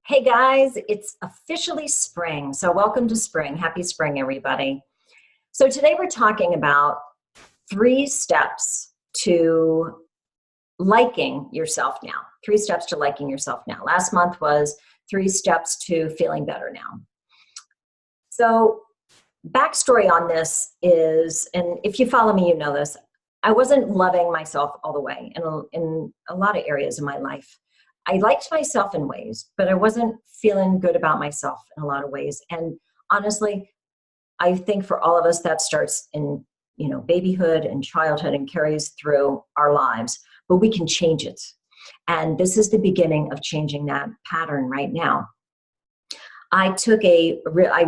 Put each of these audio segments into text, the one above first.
Hey guys, it's officially spring. So welcome to spring. Happy spring, everybody. So today we're talking about 3 steps to liking yourself now. 3 steps to liking yourself now. Last month was 3 steps to feeling better now. So backstory on this is, and if you follow me, you know this, I wasn't loving myself all the way in a lot of areas of my life. I liked myself in ways, but I wasn't feeling good about myself in a lot of ways. And honestly, I think for all of us that starts in, babyhood and childhood and carries through our lives, but we can change it. And this is the beginning of changing that pattern right now. I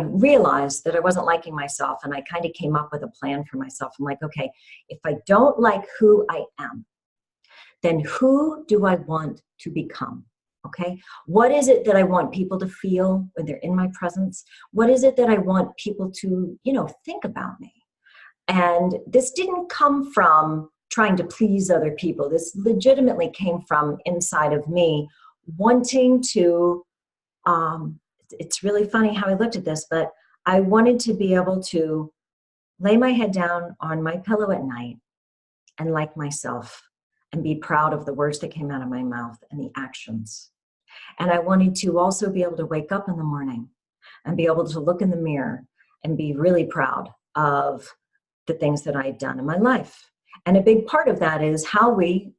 realized that I wasn't liking myself, and I kind of came up with a plan for myself. I'm like, okay, if I don't like who I am, then who do I want to become? Okay. What is it that I want people to feel when they're in my presence? What is it that I want people to, think about me? And this didn't come from trying to please other people. This legitimately came from inside of me wanting to, it's really funny how I looked at this, but I wanted to be able to lay my head down on my pillow at night and like myself, and be proud of the words that came out of my mouth and the actions. And I wanted to also be able to wake up in the morning and be able to look in the mirror and be really proud of the things that I had done in my life. And a big part of that is how we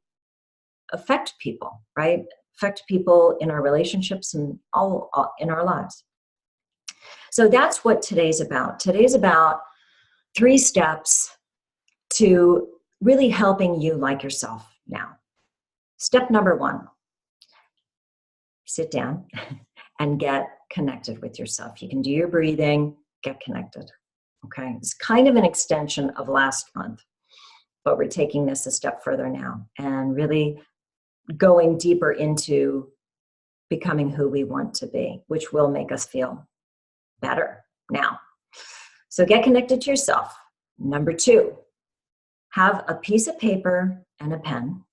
affect people, right? Affect people in our relationships and all in our lives. So that's what today's about. Today's about 3 steps to really helping you like yourself now. Step number 1, sit down and get connected with yourself. You can do your breathing, get connected. Okay. It's kind of an extension of last month, but we're taking this a step further now and really going deeper into becoming who we want to be, which will make us feel better now. So get connected to yourself. Number 2, have a piece of paper and a pen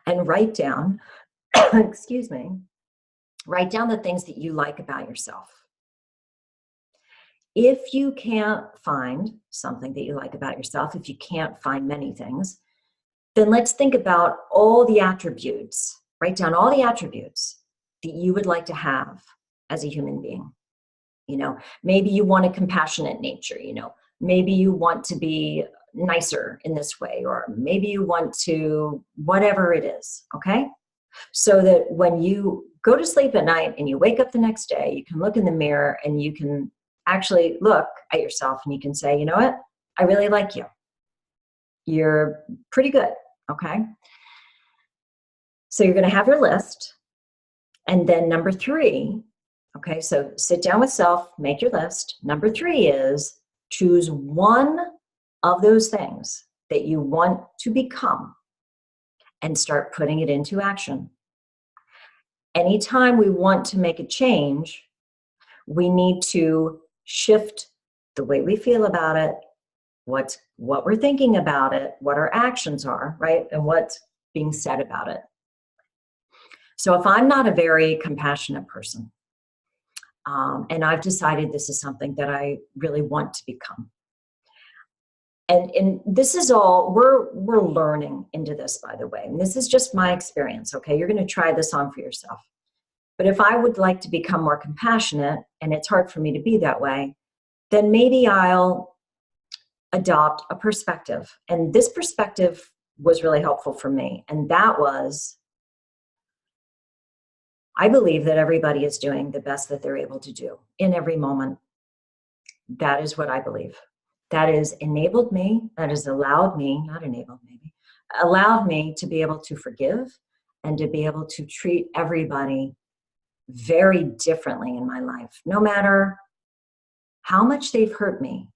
and write down, write down the things that you like about yourself. If you can't find something that you like about yourself, if you can't find many things, then let's think about all the attributes. Write down all the attributes that you would like to have as a human being. Maybe you want a compassionate nature, maybe you want to be nicer in this way, or maybe you want to, whatever it is, okay? So that when you go to sleep at night and you wake up the next day, you can look in the mirror and you can actually look at yourself and you can say, you know what? I really like you. You're pretty good, okay? So you're going to have your list. And then number 3, okay, so sit down with self, make your list. Number 3 is choose one of those things that you want to become and start putting it into action. Anytime we want to make a change, we need to shift the way we feel about it, what we're thinking about it, what our actions are, right? And what's being said about it. So if I'm not a very compassionate person, and I've decided this is something that I really want to become, and this is all, we're learning into this, by the way. And this is just my experience, okay? You're going to try this on for yourself. But if I would like to become more compassionate, and it's hard for me to be that way, then maybe I'll adopt a perspective. And this perspective was really helpful for me. And that was, I believe that everybody is doing the best that they're able to do in every moment. That is what I believe. That has enabled me, that has allowed me, not enabled maybe, allowed me to be able to forgive and to be able to treat everybody very differently in my life, no matter how much they've hurt me,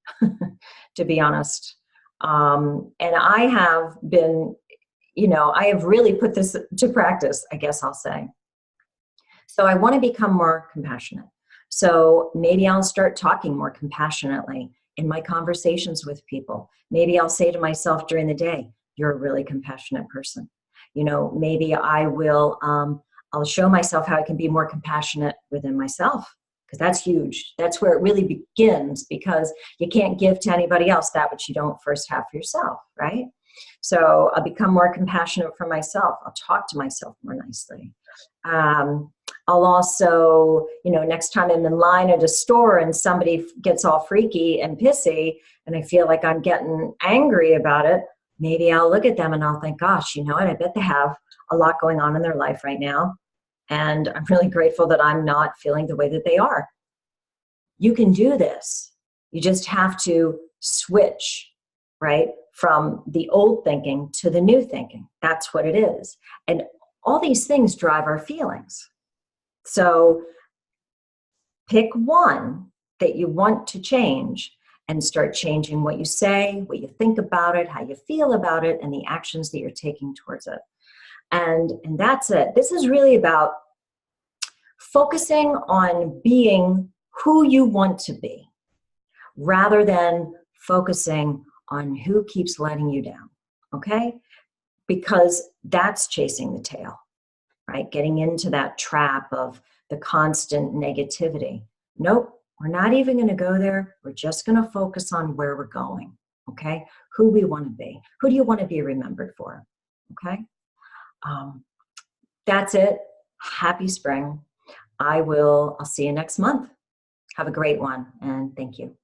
to be honest. And I have been, I have really put this to practice, I guess I'll say. So I want to become more compassionate. So maybe I'll start talking more compassionately in my conversations with people. Maybe I'll say to myself during the day, you're a really compassionate person. Maybe I will, I'll show myself how I can be more compassionate within myself, because that's huge. That's where it really begins, because you can't give to anybody else that which you don't first have for yourself, right? So I'll become more compassionate for myself. I'll talk to myself more nicely. I'll also, next time I'm in line at a store and somebody gets all freaky and pissy and I feel like I'm getting angry about it, maybe I'll look at them and I'll think, gosh, you know what? I bet they have a lot going on in their life right now. And I'm really grateful that I'm not feeling the way that they are. You can do this. You just have to switch, right, from the old thinking to the new thinking. That's what it is. And all these things drive our feelings. So pick one that you want to change and start changing what you say, what you think about it, how you feel about it, and the actions that you're taking towards it. And that's it. This is really about focusing on being who you want to be, rather than focusing on who keeps letting you down, okay? Because that's chasing the tail, right? Getting into that trap of the constant negativity. Nope, we're not even going to go there. We're just going to focus on where we're going, okay? Who we want to be. Who do you want to be remembered for, okay? That's it. Happy spring. I'll see you next month. Have a great one, and thank you.